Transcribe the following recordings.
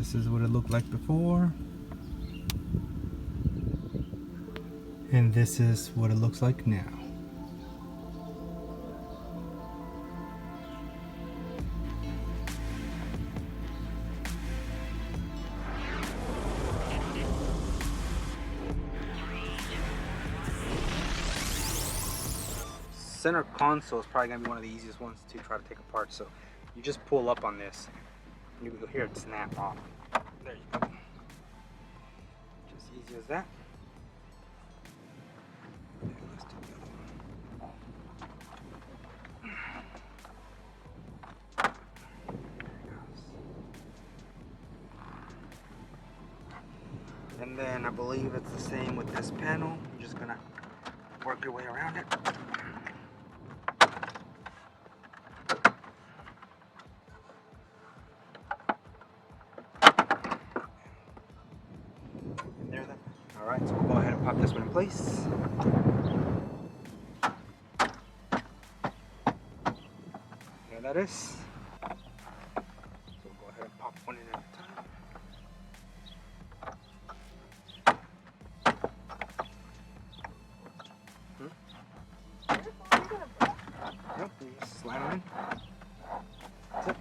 This is what it looked like before. And this is what it looks like now. Center console is probably gonna be one of the easiest ones to try to take apart. So you just pull up on this, and you will hear it snap off. There you go. Just easy as that. And let's do the other one. There it goes. And then I believe it's the same with this panel. You're just gonna work your way around it. Alright, so we'll go ahead and pop this one in place. There that is. So we'll go ahead and pop one in at a time. Nope, you just slide them in. That's it.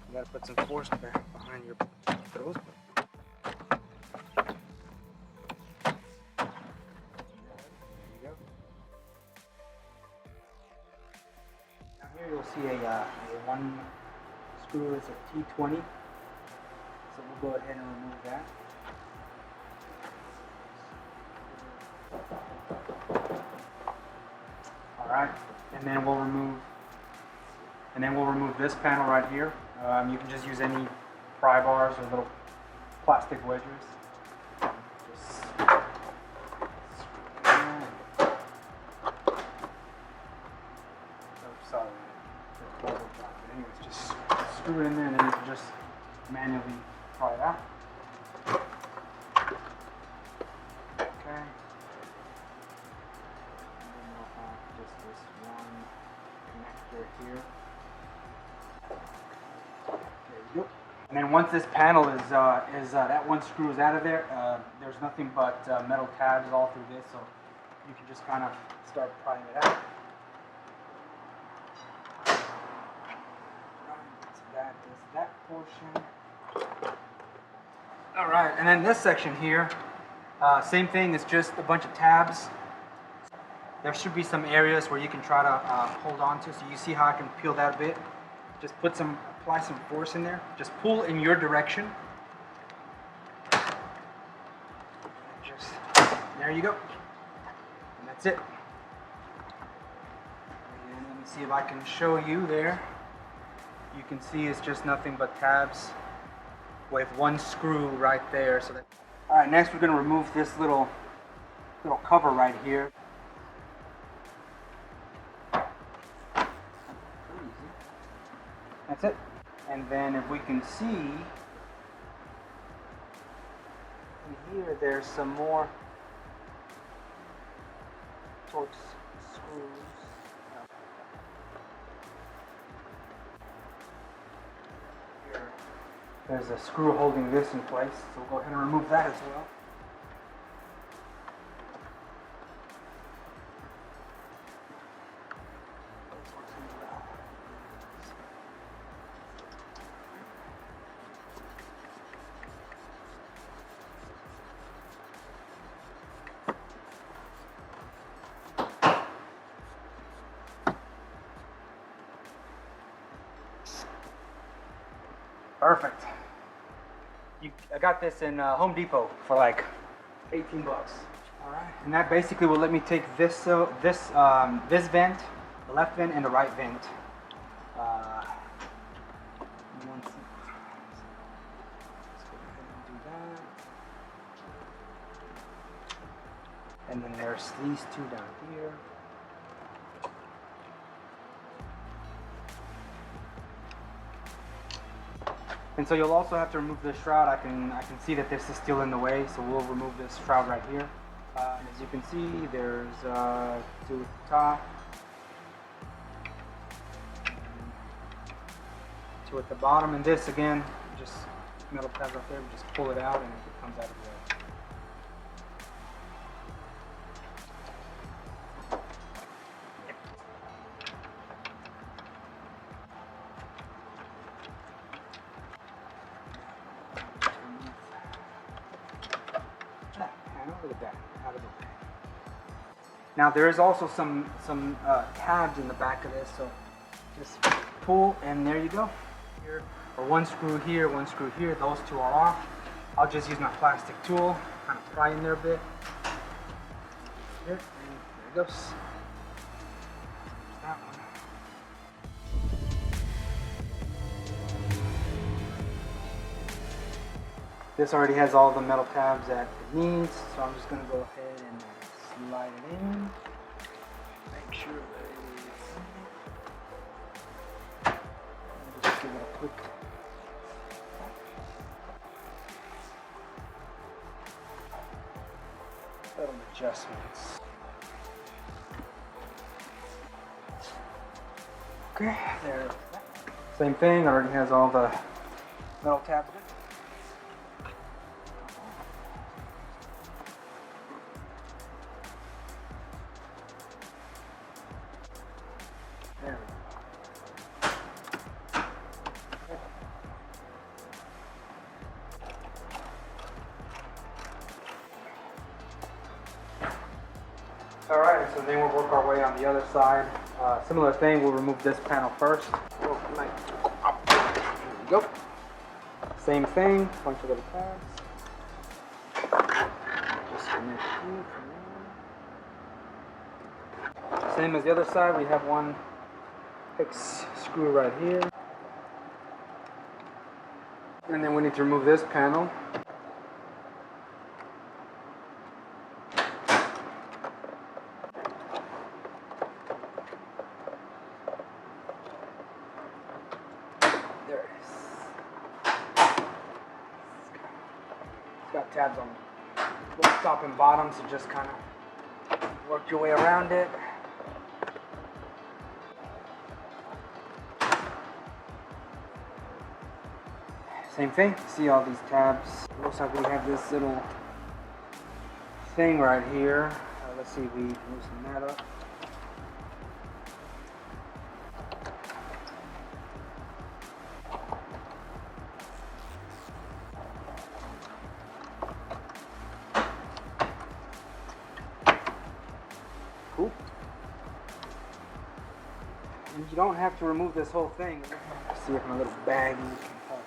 You gotta put some force back behind your throws. Here you'll see a one screw is a T20, so we'll go ahead and remove that. All right, and then we'll remove this panel right here. You can just use any pry bars or little plastic wedges. Anyways, just screw it in there and then you can just manually pry it out. Okay. And then we'll have just this one connector here. There you go. And then once this panel is that one screw is out of there, there's nothing but metal tabs all through this, so you can just kind of start prying it out. That is that portion. All right, and then this section here, same thing. It's just a bunch of tabs. There should be some areas where you can try to hold on to. So you see how I can peel that a bit. Just apply some force in there. Just pull in your direction. Just there you go. And that's it. And let me see if I can show you there. You can see it's just nothing but tabs with one screw right there. So that. All right, next we're going to remove this little cover right here. That's it. And then if we can see in here, there's some more Torx screws. There's a screw holding this in place, so we'll go ahead and remove that as well. Perfect. I got this in Home Depot for like 18 bucks. All right. And that basically will let me take this this vent, the left vent and the right vent. Let's go ahead and do that. And then there's these two down here. And so you'll also have to remove this shroud. I can see that this is still in the way, so we'll remove this shroud right here. And as you can see, there's two at the top, So at the bottom, and this again, just metal tabs right there, we just pull it out and it comes out of the way. Look at that, out of the way. Now there is also some tabs in the back of this, so just pull and there you go. Here, or one screw here, those two are off. I'll just use my plastic tool, kind of pry in there a bit. Here, and there it goes. That one. This already has all the metal tabs that it needs, so I'm just going to go ahead and slide it in. Make sure that it is. And just give it a quick. Little adjustments. Okay, there. Same thing, already has all the metal tabs in it. There we go. Alright, so then we'll work our way on the other side. Similar thing, we'll remove this panel first. Oh, there we go. Same thing, bunch of little tabs. Just connect here from there. Same as the other side, we have one hex screw right here. And then we need to remove this panel. There it is. It's got tabs on both top and bottom, so just kind of work your way around it. Same thing, see all these tabs. Looks like we have this little thing right here. Let's see if we loosen that up. Cool. And you don't have to remove this whole thing. Let's see if my little baggie can help.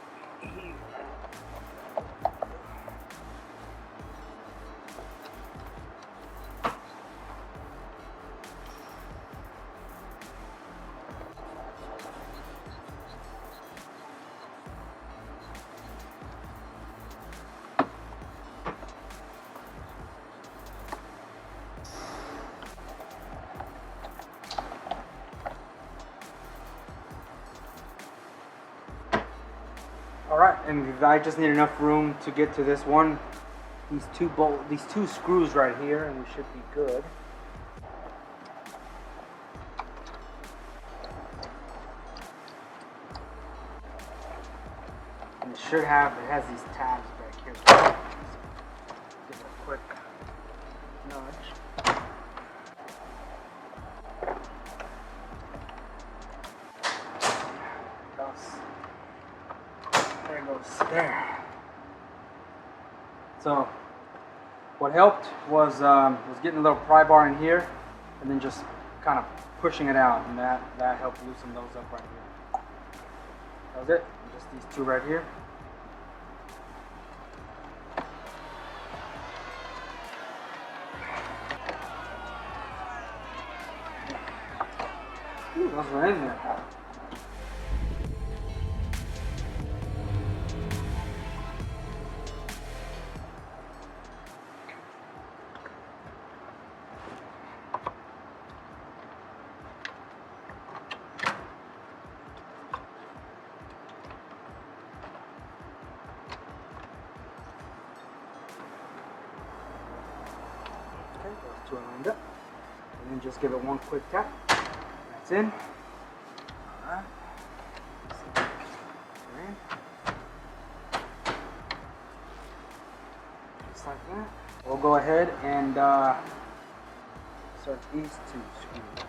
Alright, and I just need enough room to get to this one, these two screws right here, and we should be good. And it has these tabs back here. So give it a quick nudge. There it goes. There. So what helped was getting a little pry bar in here and then just kind of pushing it out, and that helped loosen those up right here. That was it. Just these two right here. Ooh, those were in there. Okay, those two are lined up. And then just give it one quick tap. That's in. Alright. like that. We'll go ahead and insert these two screws in there.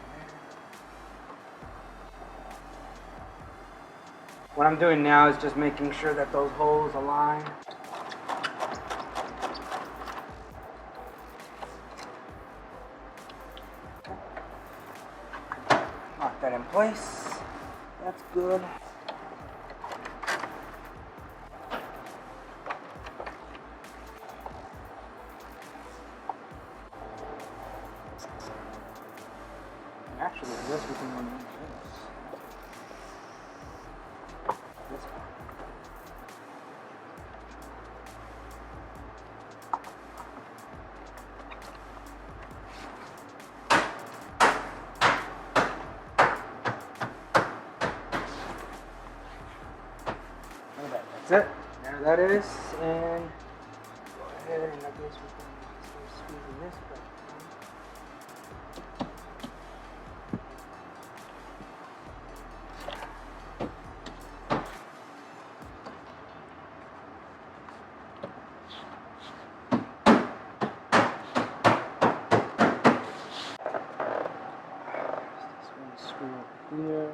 What I'm doing now is just making sure that those holes align. Lock that in place. That's good. Actually, I guess we can remove this. This one. That's it. There that is. And go ahead and I guess we can start squeezing this back. Screw up here.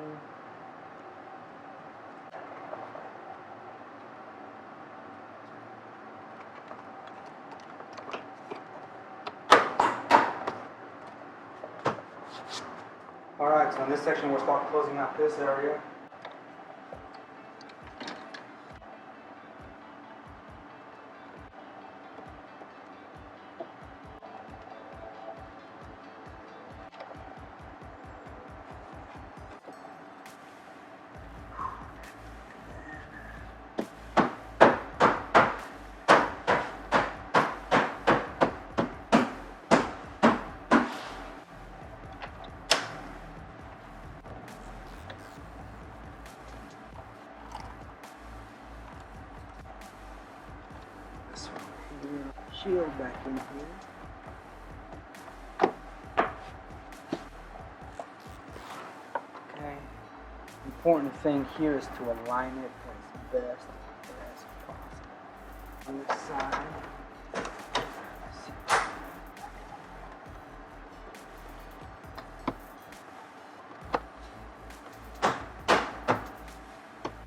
Alright, so in this section we'll start closing out this area. Shield back in here. Okay. Important thing here is to align it as best as possible. On this side.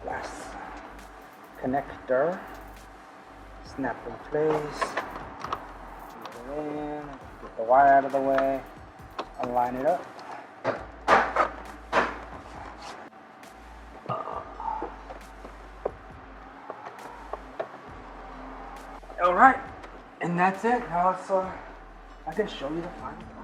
Last connector. Snap in place. In, get the wire out of the way, align it up. All right, and that's it. Now let's I can show you the final.